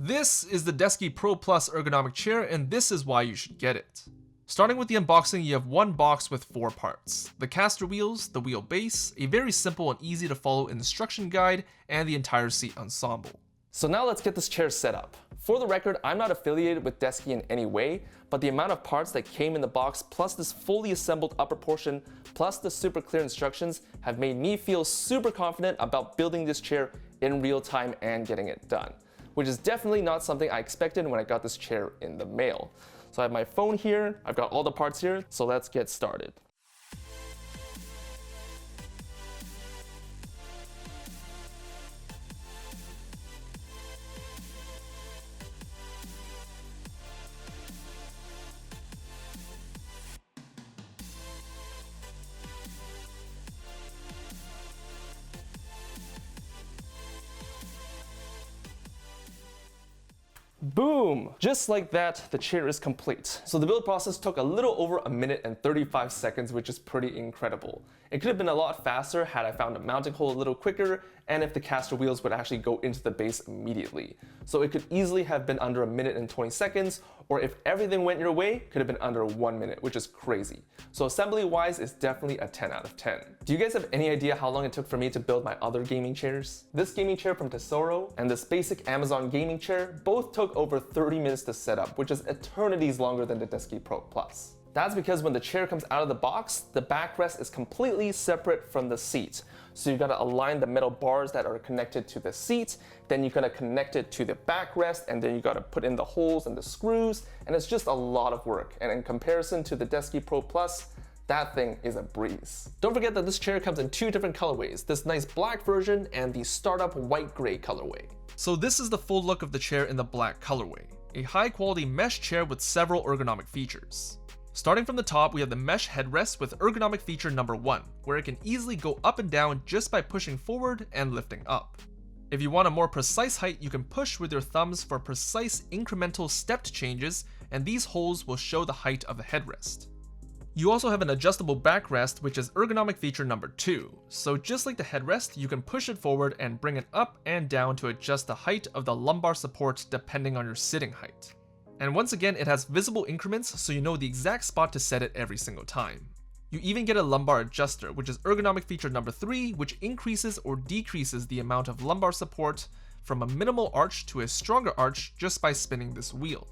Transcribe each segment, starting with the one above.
This is the Desky Pro Ergonomic Chair, and this is why you should get it. Starting with the unboxing, you have one box with 4 parts. The caster wheels, the wheel base, a very simple and easy to follow instruction guide, and the entire seat ensemble. So now let's get this chair set up. For the record, I'm not affiliated with Desky in any way, but the amount of parts that came in the box, plus this fully assembled upper portion, plus the super clear instructions, have made me feel super confident about building this chair in real time and getting it done, which is definitely not something I expected when I got this chair in the mail. So I have my phone here, I've got all the parts here, so let's get started. Boom! Just like that, the chair is complete. So the build process took a little over 1 minute and 35 seconds, which is pretty incredible. It could have been a lot faster had I found a mounting hole a little quicker and if the caster wheels would actually go into the base immediately. So it could easily have been under 1 minute and 20 seconds, or if everything went your way, could have been under 1 minute, which is crazy. So assembly-wise, it's definitely a 10 out of 10. Do you guys have any idea how long it took for me to build my other gaming chairs? This gaming chair from Tesoro and this basic Amazon gaming chair both took over 30 minutes to set up, which is eternities longer than the Desky Pro Plus. That's because when the chair comes out of the box, the backrest is completely separate from the seat. So you gotta align the metal bars that are connected to the seat, then you gotta connect it to the backrest, and then you gotta put in the holes and the screws, and it's just a lot of work. And in comparison to the Desky Pro Plus, that thing is a breeze. Don't forget that this chair comes in 2 different colorways, this nice black version and the startup white-gray colorway. So this is the full look of the chair in the black colorway, a high-quality mesh chair with several ergonomic features. Starting from the top, we have the mesh headrest with ergonomic feature number 1, where it can easily go up and down just by pushing forward and lifting up. If you want a more precise height, you can push with your thumbs for precise incremental stepped changes, and these holes will show the height of the headrest. You also have an adjustable backrest, which is ergonomic feature number 2. So just like the headrest, you can push it forward and bring it up and down to adjust the height of the lumbar support depending on your sitting height. And once again, it has visible increments, so you know the exact spot to set it every single time. You even get a lumbar adjuster, which is ergonomic feature number 3, which increases or decreases the amount of lumbar support from a minimal arch to a stronger arch just by spinning this wheel.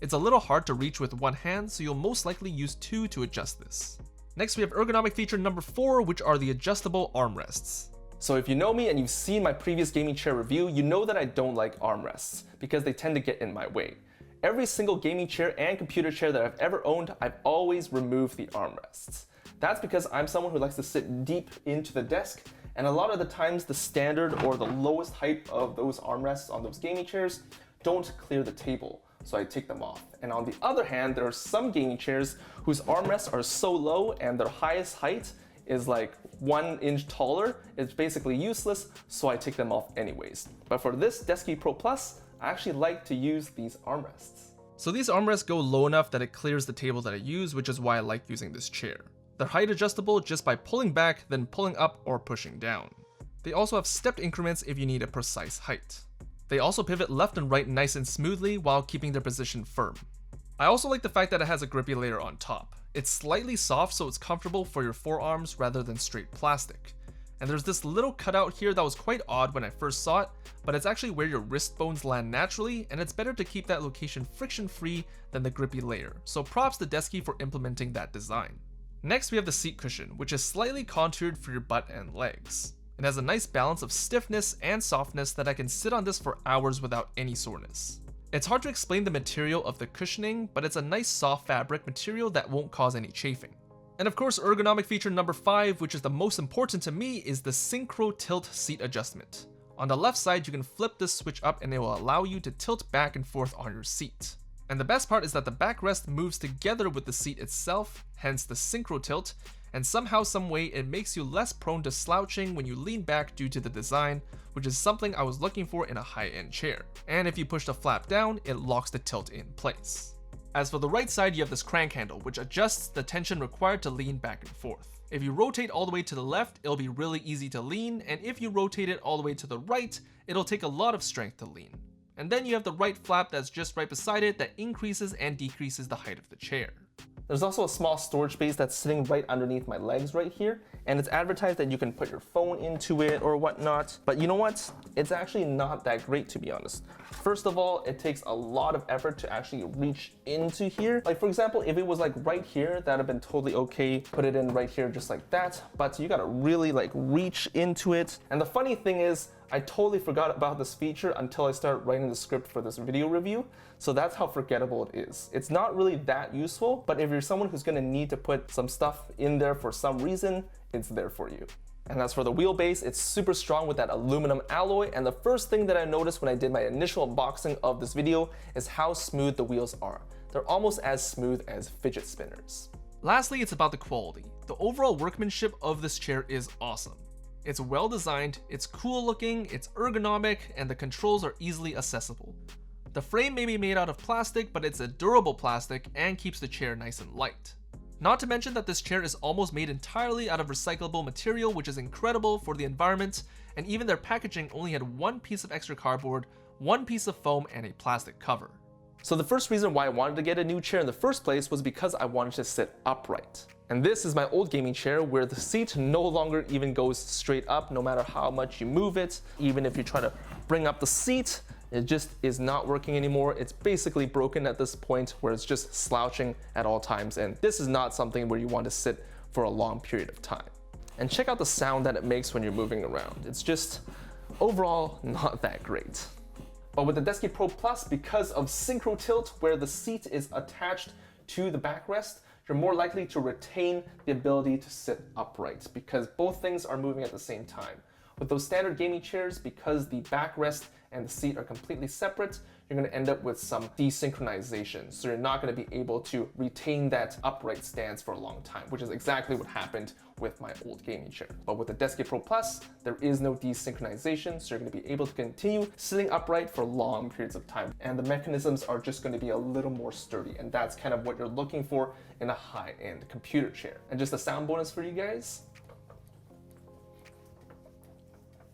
It's a little hard to reach with one hand, so you'll most likely use 2 to adjust this. Next, we have ergonomic feature number 4, which are the adjustable armrests. So if you know me and you've seen my previous gaming chair review, you know that I don't like armrests because they tend to get in my way. Every single gaming chair and computer chair that I've ever owned, I've always removed the armrests. That's because I'm someone who likes to sit deep into the desk, and a lot of the times the standard or the lowest height of those armrests on those gaming chairs don't clear the table, so I take them off. And on the other hand, there are some gaming chairs whose armrests are so low and their highest height is like 1 inch taller. It's basically useless, so I take them off anyways. But for this Desky Pro Plus, I actually like to use these armrests. So these armrests go low enough that it clears the table that I use, which is why I like using this chair. They're height adjustable just by pulling back, then pulling up or pushing down. They also have stepped increments if you need a precise height. They also pivot left and right nice and smoothly while keeping their position firm. I also like the fact that it has a grippy layer on top. It's slightly soft, so it's comfortable for your forearms rather than straight plastic. And there's this little cutout here that was quite odd when I first saw it, but it's actually where your wrist bones land naturally, and it's better to keep that location friction-free than the grippy layer, so props to Desky for implementing that design. Next, we have the seat cushion, which is slightly contoured for your butt and legs. It has a nice balance of stiffness and softness that I can sit on this for hours without any soreness. It's hard to explain the material of the cushioning, but it's a nice soft fabric material that won't cause any chafing. And of course, ergonomic feature number 5, which is the most important to me, is the synchro tilt seat adjustment. On the left side, you can flip this switch up and it will allow you to tilt back and forth on your seat. And the best part is that the backrest moves together with the seat itself, hence the synchro tilt, and somehow, some way, it makes you less prone to slouching when you lean back due to the design, which is something I was looking for in a high-end chair. And if you push the flap down, it locks the tilt in place. As for the right side, you have this crank handle, which adjusts the tension required to lean back and forth. If you rotate all the way to the left, it'll be really easy to lean, and if you rotate it all the way to the right, it'll take a lot of strength to lean. And then you have the right flap that's just right beside it that increases and decreases the height of the chair. There's also a small storage space that's sitting right underneath my legs right here, and it's advertised that you can put your phone into it or whatnot, but you know what? It's actually not that great, to be honest. First of all, it takes a lot of effort to actually reach into here. Like for example, if it was like right here, that'd have been totally okay. Put it in right here just like that, but you gotta really like reach into it. And the funny thing is, I totally forgot about this feature until I started writing the script for this video review. So that's how forgettable it is. It's not really that useful, but if you're someone who's gonna need to put some stuff in there for some reason, it's there for you. And as for the wheelbase, it's super strong with that aluminum alloy. And the first thing that I noticed when I did my initial unboxing of this video is how smooth the wheels are. They're almost as smooth as fidget spinners. Lastly, it's about the quality. The overall workmanship of this chair is awesome. It's well designed, it's cool looking, it's ergonomic, and the controls are easily accessible. The frame may be made out of plastic, but it's a durable plastic and keeps the chair nice and light. Not to mention that this chair is almost made entirely out of recyclable material, which is incredible for the environment, and even their packaging only had one piece of extra cardboard, one piece of foam, and a plastic cover. So the first reason why I wanted to get a new chair in the first place was because I wanted to sit upright. And this is my old gaming chair where the seat no longer even goes straight up no matter how much you move it. Even if you try to bring up the seat, it just is not working anymore. It's basically broken at this point where it's just slouching at all times. And this is not something where you want to sit for a long period of time. And check out the sound that it makes when you're moving around. It's just overall not that great. But with the Desky Pro Plus, because of synchro tilt where the seat is attached to the backrest, you're more likely to retain the ability to sit upright because both things are moving at the same time. With those standard gaming chairs, because the backrest and the seat are completely separate, you're going to end up with some desynchronization. So you're not going to be able to retain that upright stance for a long time, which is exactly what happened with my old gaming chair. But with the Desky Pro Plus, there is no desynchronization, so you're going to be able to continue sitting upright for long periods of time. And the mechanisms are just going to be a little more sturdy, and that's kind of what you're looking for in a high-end computer chair. And just a sound bonus for you guys.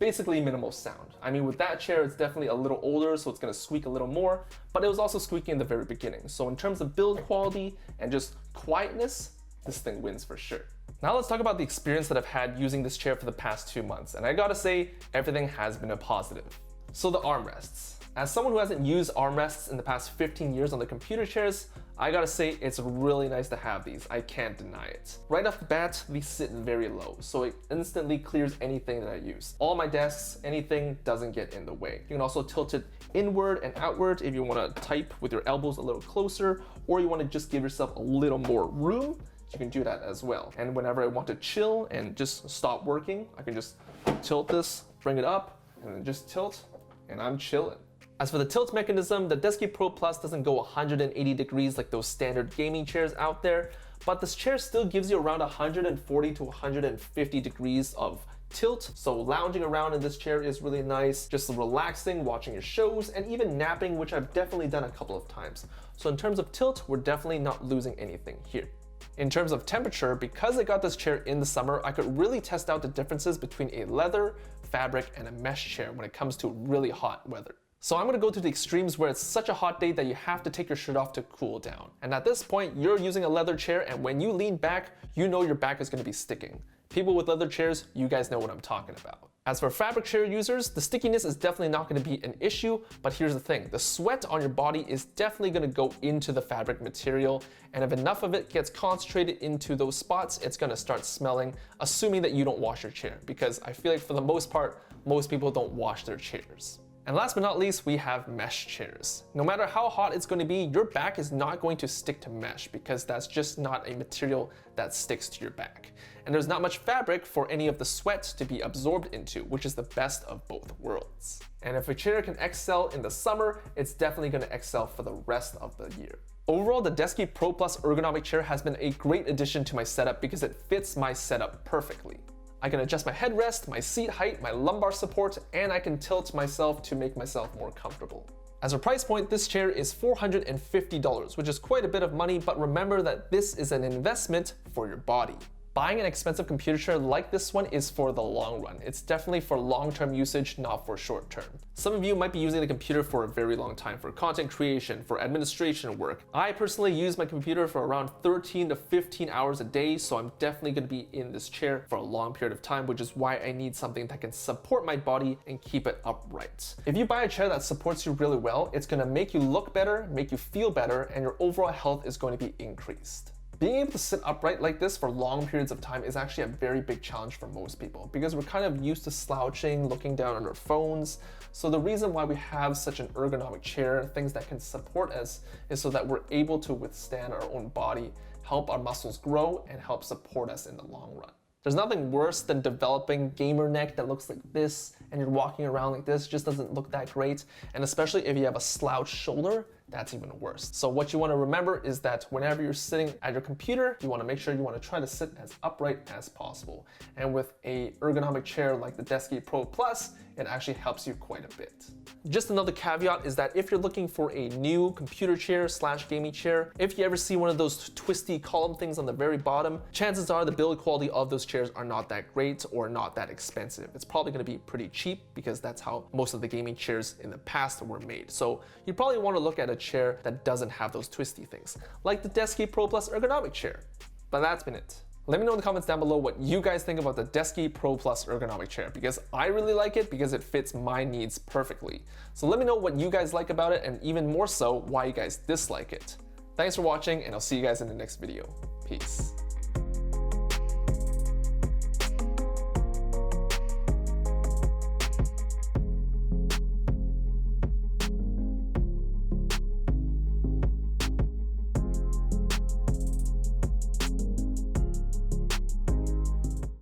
Basically minimal sound. I mean, with that chair, it's definitely a little older, so it's gonna squeak a little more, but it was also squeaking in the very beginning. So in terms of build quality and just quietness, this thing wins for sure. Now let's talk about the experience that I've had using this chair for the past 2 months. And I gotta say, everything has been a positive. So the armrests. As someone who hasn't used armrests in the past 15 years on the computer chairs, I gotta say it's really nice to have these. I can't deny it. Right off the bat, these sit very low, so it instantly clears anything that I use. All my desks, anything doesn't get in the way. You can also tilt it inward and outward if you wanna type with your elbows a little closer, or you wanna just give yourself a little more room, you can do that as well. And whenever I want to chill and just stop working, I can just tilt this, bring it up, and then just tilt, and I'm chilling. As for the tilt mechanism, the Desky Pro Plus doesn't go 180 degrees like those standard gaming chairs out there, but this chair still gives you around 140 to 150 degrees of tilt. So lounging around in this chair is really nice, just relaxing, watching your shows, and even napping, which I've definitely done a couple of times. So in terms of tilt, we're definitely not losing anything here. In terms of temperature, because I got this chair in the summer, I could really test out the differences between a leather, fabric, and a mesh chair when it comes to really hot weather. So I'm gonna go to the extremes where it's such a hot day that you have to take your shirt off to cool down. And at this point, you're using a leather chair, and when you lean back, you know your back is gonna be sticking. People with leather chairs, you guys know what I'm talking about. As for fabric chair users, the stickiness is definitely not gonna be an issue, but here's the thing, the sweat on your body is definitely gonna go into the fabric material, and if enough of it gets concentrated into those spots, it's gonna start smelling, assuming that you don't wash your chair, because I feel like for the most part, most people don't wash their chairs. And last but not least, we have mesh chairs. No matter how hot it's going to be, your back is not going to stick to mesh because that's just not a material that sticks to your back. And there's not much fabric for any of the sweat to be absorbed into, which is the best of both worlds. And if a chair can excel in the summer, it's definitely going to excel for the rest of the year. Overall, the Desky Pro Plus ergonomic chair has been a great addition to my setup because it fits my setup perfectly. I can adjust my headrest, my seat height, my lumbar support, and I can tilt myself to make myself more comfortable. As a price point, this chair is $450, which is quite a bit of money, but remember that this is an investment for your body. Buying an expensive computer chair like this one is for the long run. It's definitely for long-term usage, not for short-term. Some of you might be using the computer for a very long time for content creation, for administration work. I personally use my computer for around 13 to 15 hours a day, so I'm definitely going to be in this chair for a long period of time, which is why I need something that can support my body and keep it upright. If you buy a chair that supports you really well, it's going to make you look better, make you feel better, and your overall health is going to be increased. Being able to sit upright like this for long periods of time is actually a very big challenge for most people because we're kind of used to slouching, looking down on our phones. So the reason why we have such an ergonomic chair, things that can support us, is so that we're able to withstand our own body, help our muscles grow, and help support us in the long run. There's nothing worse than developing gamer neck that looks like this and you're walking around like this. It just doesn't look that great. And especially if you have a slouched shoulder, that's even worse. So what you want to remember is that whenever you're sitting at your computer, you want to make sure you want to try to sit as upright as possible. And with a ergonomic chair like the Desky Pro Plus, it actually helps you quite a bit. Just another caveat is that if you're looking for a new computer chair / gaming chair, if you ever see one of those twisty column things on the very bottom, chances are the build quality of those chairs are not that great or not that expensive. It's probably going to be pretty cheap because that's how most of the gaming chairs in the past were made. So you probably want to look at a chair that doesn't have those twisty things, like the Desky Pro Plus ergonomic chair. But that's been it. Let me know in the comments down below what you guys think about the Desky Pro Plus ergonomic chair, because I really like it because it fits my needs perfectly. So let me know what you guys like about it, and even more so, why you guys dislike it. Thanks for watching, and I'll see you guys in the next video. Peace.